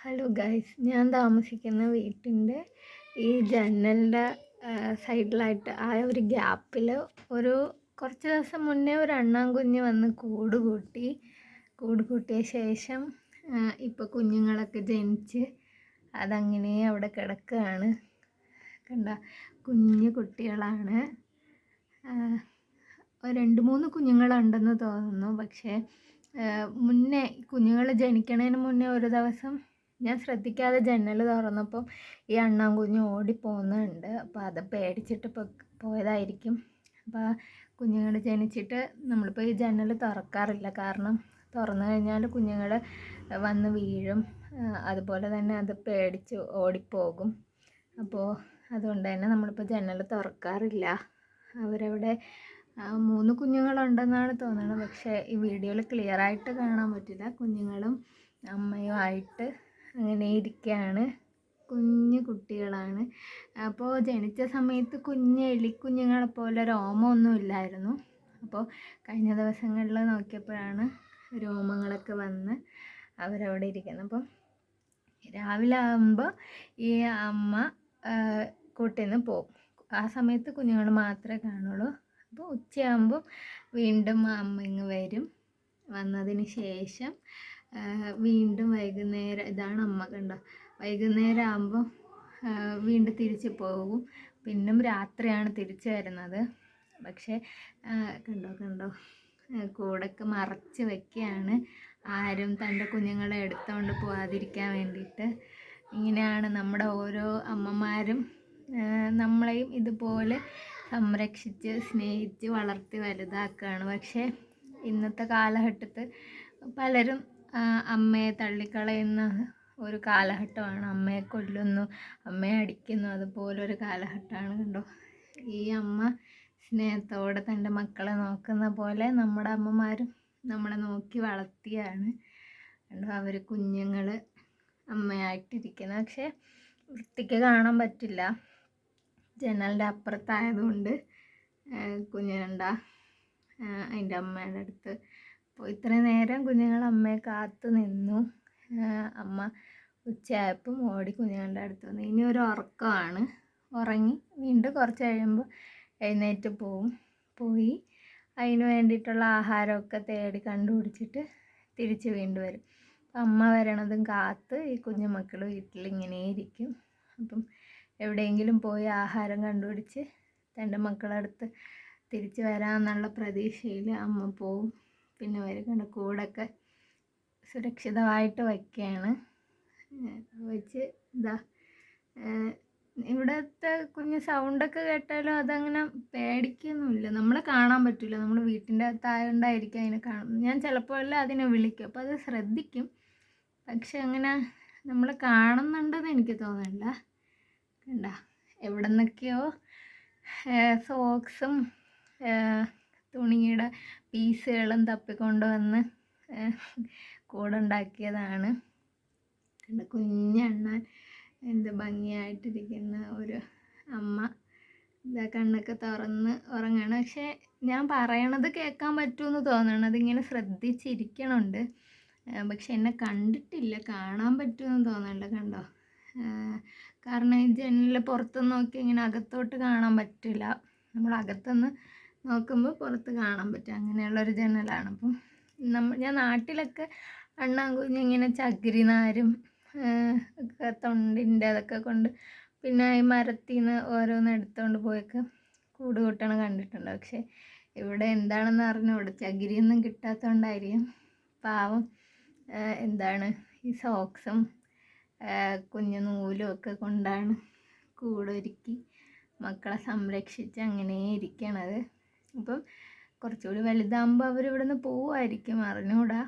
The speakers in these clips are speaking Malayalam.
ഹലോ ഗൈസ്, ഞാൻ താമസിക്കുന്ന വീട്ടിൻ്റെ ഈ ജനലിൻ്റെ സൈഡിലായിട്ട് ആ ഒരു ഗ്യാപ്പിൽ ഒരു കുറച്ച് ദിവസം മുന്നേ ഒരു അണ്ണാൻകുഞ്ഞ് വന്ന് കൂട് കൂട്ടിയ ശേഷം ഇപ്പോൾ കുഞ്ഞുങ്ങളൊക്കെ ജനിച്ച് അതങ്ങനെ അവിടെ കിടക്കുകയാണ്. കണ്ട, കുഞ്ഞു കുട്ടികളാണ്. രണ്ട് മൂന്ന് കുഞ്ഞുങ്ങളുണ്ടെന്ന് തോന്നുന്നു. പക്ഷേ മുന്നേ കുഞ്ഞുങ്ങൾ ജനിക്കണതിന് മുന്നേ ഒരു ദിവസം ഞാൻ ശ്രദ്ധിക്കാതെ ജനൽ തുറന്നപ്പോൾ ഈ അണ്ണാൻകുഞ്ഞ് ഓടിപ്പോകുന്നുണ്ട്. അപ്പോൾ അത് പേടിച്ചിട്ട് പോയതായിരിക്കും. അപ്പോൾ കുഞ്ഞുങ്ങൾ ജനിച്ചിട്ട് നമ്മളിപ്പോൾ ഈ ജനൽ തുറക്കാറില്ല. കാരണം തുറന്നു കഴിഞ്ഞാൽ കുഞ്ഞുങ്ങൾ വന്ന് വീഴും. അതുപോലെ തന്നെ അത് പേടിച്ച് ഓടിപ്പോകും. അപ്പോൾ അതുകൊണ്ട് തന്നെ നമ്മളിപ്പോൾ ജനൽ തുറക്കാറില്ല. അവരവിടെ 3 കുഞ്ഞുങ്ങളുണ്ടെന്നാണ് തോന്നുന്നത്. പക്ഷേ ഈ വീഡിയോയിൽ ക്ലിയറായിട്ട് കാണാൻ പറ്റില്ല. കുഞ്ഞുങ്ങളും അമ്മയും ആയിട്ട് അങ്ങനെ ഇരിക്കുകയാണ്. കുഞ്ഞു കുട്ടികളാണ്. അപ്പോൾ ജനിച്ച സമയത്ത് എലിക്കുഞ്ഞുങ്ങളെ പോലെ രോമമൊന്നും ഇല്ലായിരുന്നു. അപ്പോൾ കഴിഞ്ഞ ദിവസങ്ങളിൽ നോക്കിയപ്പോഴാണ് രോമങ്ങളൊക്കെ വന്ന് അവരവിടെ ഇരിക്കുന്നത്. അപ്പം രാവിലെ ആകുമ്പോൾ ഈ അമ്മ കൂട്ടിന്ന് പോകും. ആ സമയത്ത് കുഞ്ഞുങ്ങൾ മാത്രമേ കാണുള്ളൂ. അപ്പോൾ ഉച്ചയാകുമ്പോൾ വീണ്ടും അമ്മ ഇങ്ങ് വരും. വന്നതിന് ശേഷം വീണ്ടും വൈകുന്നേരം, ഇതാണ് അമ്മ, കണ്ടോ, വൈകുന്നേരം ആകുമ്പോൾ വീണ്ടും തിരിച്ച് പോകും. പിന്നും രാത്രിയാണ് തിരിച്ചു വരുന്നത്. പക്ഷേ കണ്ടോ കൂടൊക്കെ മറച്ച് വെക്കുകയാണ്, ആരും തൻ്റെ കുഞ്ഞുങ്ങളെ എടുത്തുകൊണ്ട് പോകാതിരിക്കാൻ വേണ്ടിയിട്ട്. ഇങ്ങനെയാണ് നമ്മുടെ ഓരോ അമ്മമാരും നമ്മളെയും ഇതുപോലെ സംരക്ഷിച്ച് സ്നേഹിച്ച് വളർത്തി വലുതാക്കുകയാണ്. പക്ഷേ ഇന്നത്തെ കാലഘട്ടത്തിൽ പലരും അമ്മയെ തള്ളിക്കളയുന്ന ഒരു കാലഘട്ടമാണ്. അമ്മയെ കൊല്ലുന്നു, അമ്മയെ അടിക്കുന്നു, അതുപോലൊരു കാലഘട്ടമാണ്. കണ്ടോ, ഈ അമ്മ സ്നേഹത്തോടെ തൻ്റെ മക്കളെ നോക്കുന്ന പോലെ നമ്മുടെ അമ്മമാരും നമ്മളെ നോക്കി വളർത്തിയാണ്. കണ്ടോ, അവർ കുഞ്ഞുങ്ങൾ അമ്മയായിട്ടിരിക്കുന്നത്. പക്ഷേ വൃത്തിക്ക് കാണാൻ പറ്റില്ല, ജനലിൻ്റെ അപ്പുറത്തായതുകൊണ്ട്. കുഞ്ഞുണ്ട അതിൻ്റെ അമ്മയുടെ അടുത്ത്. അപ്പോൾ ഇത്രയും നേരം കുഞ്ഞുങ്ങൾ അമ്മയെ കാത്തു നിന്നു. അമ്മ ഉച്ചയായപ്പം ഓടി കുഞ്ഞുങ്ങളുടെ അടുത്ത് വന്നു. ഇനി ഒരു ഉറക്കമാണ്. ഉറങ്ങി വീണ്ടും കുറച്ച് കഴിയുമ്പോൾ എഴുന്നേറ്റ് പോയി അതിന് വേണ്ടിയിട്ടുള്ള ആഹാരമൊക്കെ തേടി കണ്ടുപിടിച്ചിട്ട് തിരിച്ച് വീണ്ടും വരും. അപ്പം അമ്മ വരണതും കാത്ത് ഈ കുഞ്ഞുമക്കൾ വീട്ടിലിങ്ങനെ ഇരിക്കും. അപ്പം എവിടെയെങ്കിലും പോയി ആഹാരം കണ്ടുപിടിച്ച് തൻ്റെ മക്കളടുത്ത് തിരിച്ച് വരാമെന്നുള്ള പ്രതീക്ഷയിൽ അമ്മ പോവും. പിന്നെ കണ്ട കൂടൊക്കെ സുരക്ഷിതമായിട്ട് വയ്ക്കുകയാണ്. വെച്ച് ഇവിടുത്തെ കുഞ്ഞ് സൗണ്ടൊക്കെ കേട്ടാലും അതങ്ങനെ പേടിക്കൊന്നുമില്ല. നമ്മളെ കാണാൻ പറ്റില്ല, നമ്മൾ വീട്ടിൻ്റെ അകത്തായതുകൊണ്ടായിരിക്കും അതിനെ കാണും. ഞാൻ ചിലപ്പോഴെല്ലാം അതിനെ വിളിക്കും, അപ്പോൾ അത് ശ്രദ്ധിക്കും. പക്ഷെ അങ്ങനെ നമ്മൾ കാണുന്നുണ്ടെന്ന് എനിക്ക് തോന്നുന്നില്ല. കണ്ട, എവിടെ നിന്നൊക്കെയോ സോക്സും തുണിയുടെ പീസുകളും തപ്പിക്കൊണ്ട് വന്ന് കൂടുണ്ടാക്കിയതാണ്. കണ്ട, കുഞ്ഞണ്ണാൻ എന്ത് ഭംഗിയായിട്ടിരിക്കുന്ന ഒരു അമ്മ. കണ്ണൊക്കെ തുറന്ന് ഉറങ്ങണം. പക്ഷേ ഞാൻ പറയണത് കേൾക്കാൻ പറ്റുമെന്ന് തോന്നണം, അതിങ്ങനെ ശ്രദ്ധിച്ചിരിക്കണുണ്ട്. പക്ഷെ എന്നെ കണ്ടിട്ടില്ല, കാണാൻ പറ്റുമെന്ന് തോന്നണ്ട. കണ്ടോ, കാരണം ഈ ജനലിൽ പുറത്തുനിന്ന് നോക്കി ഇങ്ങനെ അകത്തോട്ട് കാണാൻ പറ്റില്ല. നമ്മൾ അകത്തുനിന്ന് നോക്കുമ്പോൾ പുറത്ത് കാണാൻ പറ്റും. അങ്ങനെയുള്ളൊരു ജനലാണ്. അപ്പം ഞാൻ നാട്ടിലൊക്കെ അണ്ണാൻകുഞ്ഞ് ഇങ്ങനെ ചകിരിനാരും ഒക്കെ തൊണ്ടിൻ്റെ അതൊക്കെ കൊണ്ട് പിന്നെ ഈ മരത്തിൽ നിന്ന് ഓരോന്ന് എടുത്തുകൊണ്ട് പോയൊക്കെ കൂട് കൂട്ടണം കണ്ടിട്ടുണ്ട്. പക്ഷേ ഇവിടെ എന്താണെന്ന് അറിഞ്ഞൂടെ, ചകിരിയൊന്നും കിട്ടാത്തതുകൊണ്ടായിരിക്കും. പാവം ഈ സോക്സും കുഞ്ഞു നൂലും ഒക്കെ കൊണ്ടാണ് കൂടൊരുക്കി മക്കളെ സംരക്ഷിച്ച് അങ്ങനെ ഇരിക്കണത്. അപ്പം കുറച്ചുകൂടി വലുതാകുമ്പോൾ അവരിവിടെ നിന്ന് പോവുമായിരിക്കും, അറിഞ്ഞൂടാ.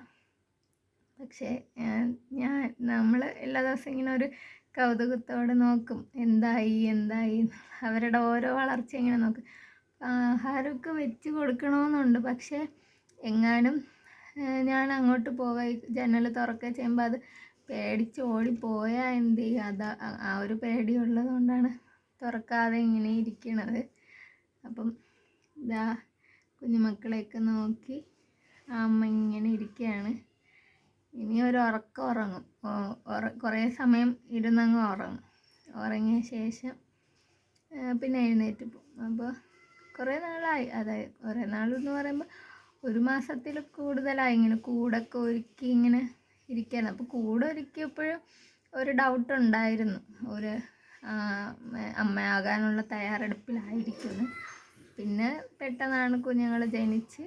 പക്ഷേ നമ്മൾ എല്ലാ ദിവസവും ഇങ്ങനെ ഒരു കൗതുകത്തോടെ നോക്കും, എന്തായി അവരുടെ ഓരോ വളർച്ച ഇങ്ങനെ നോക്കും. ആഹാരമൊക്കെ വെച്ച് കൊടുക്കണമെന്നുണ്ട്. പക്ഷേ എങ്ങാനും ഞാൻ അങ്ങോട്ട് ജനൽ തുറക്കുക ചെയ്യുമ്പോൾ അത് പേടിച്ച് ഓടിപ്പോയാൽ എന്ത് ചെയ്യും? ആ ഒരു പേടിയുള്ളത് കൊണ്ടാണ് തുറക്കാതെ ഇങ്ങനെ ഇരിക്കണത്. അപ്പം കുഞ്ഞുമക്കളെയൊക്കെ നോക്കി ആ അമ്മ ഇങ്ങനെ ഇരിക്കുകയാണ്. ഇനി ഒരു ഉറക്കം ഉറങ്ങും. കുറേ സമയം ഇരുന്നങ്ങ് ഉറങ്ങും. ഉറങ്ങിയ ശേഷം പിന്നെ എഴുന്നേറ്റ് പോകും. അപ്പോൾ കുറേ നാളായി, അതായത് കുറേ നാളെന്ന് പറയുമ്പോൾ 1 മാസത്തിൽ കൂടുതലായി ഇങ്ങനെ കൂടൊക്കെ ഒരുക്കി ഇങ്ങനെ ഇരിക്കുകയാണ്. അപ്പോൾ കൂടെ ഒരുക്കിയപ്പോഴും ഒരു ഡൗട്ട് ഉണ്ടായിരുന്നു, ഒരു അമ്മയാകാനുള്ള തയ്യാറെടുപ്പിലായിരിക്കുന്നു. പിന്നെ പെട്ടെന്നാണ് കുഞ്ഞുങ്ങൾ ജനിച്ച്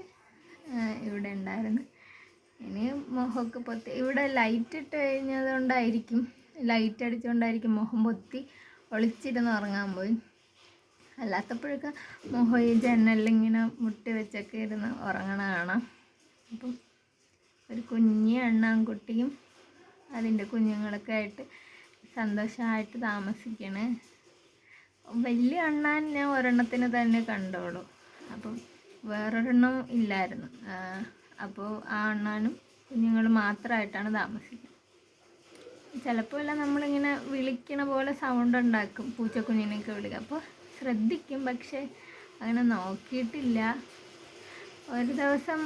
ഇവിടെ ഉണ്ടായിരുന്നു. ഇനി മുഖമൊക്കെ പൊത്തി, ഇവിടെ ലൈറ്റ് ഇട്ട് കഴിഞ്ഞതുകൊണ്ടായിരിക്കും, ലൈറ്റ് അടിച്ചുകൊണ്ടായിരിക്കും മുഖം പൊത്തി ഒളിച്ചിരുന്ന് ഉറങ്ങാൻ പോയി. അല്ലാത്തപ്പോഴൊക്കെ മുഖം ഈ ജനലിങ്ങനെ മുട്ടി വെച്ചൊക്കെ ഇരുന്ന് ഉറങ്ങണ കാണാം. അപ്പം ഒരു കുഞ്ഞി അണ്ണാൻകുട്ടിയും അതിൻ്റെ കുഞ്ഞുങ്ങളൊക്കെ ആയിട്ട് സന്തോഷമായിട്ട് താമസിക്കണേ. വലിയ അണ്ണാൻ ഞാൻ ഒരെണ്ണത്തിന് തന്നെ കണ്ടോളൂ. അപ്പം വേറൊരെണ്ണം ഇല്ലായിരുന്നു. അപ്പോൾ ആ അണ്ണാനും കുഞ്ഞുങ്ങൾ മാത്രമായിട്ടാണ് താമസിക്കുന്നത്. ചിലപ്പോൾ എല്ലാം നമ്മളിങ്ങനെ വിളിക്കണ പോലെ സൗണ്ട് ഉണ്ടാക്കും, പൂച്ചക്കുഞ്ഞിനെയൊക്കെ വിളിക്കുക. അപ്പോൾ ശ്രദ്ധിക്കും, പക്ഷേ അങ്ങനെ നോക്കിയിട്ടില്ല. ഒരു ദിവസം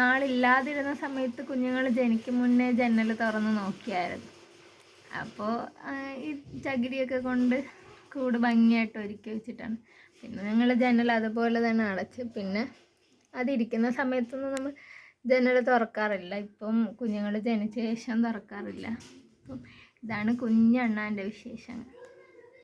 ആളില്ലാതിരുന്ന സമയത്ത് കുഞ്ഞുങ്ങൾ ജനിക്കും മുന്നേ ജനൽ തുറന്ന് നോക്കിയായിരുന്നു. അപ്പോൾ ഈ ചകിരിയൊക്കെ കൊണ്ട് കൂട് ഭംഗിയായിട്ട് ഒരുക്കി വെച്ചിട്ടാണ്. പിന്നെ ഞങ്ങൾ ജനൽ അതുപോലെ തന്നെ അടച്ച്, പിന്നെ അതിരിക്കുന്ന സമയത്തൊന്നും നമ്മൾ ജനൽ തുറക്കാറില്ല. ഇപ്പം കുഞ്ഞുങ്ങൾ ജനിച്ച ശേഷം തുറക്കാറില്ല. അപ്പം ഇതാണ് കുഞ്ഞണ്ണാൻ്റെ വിശേഷങ്ങൾ.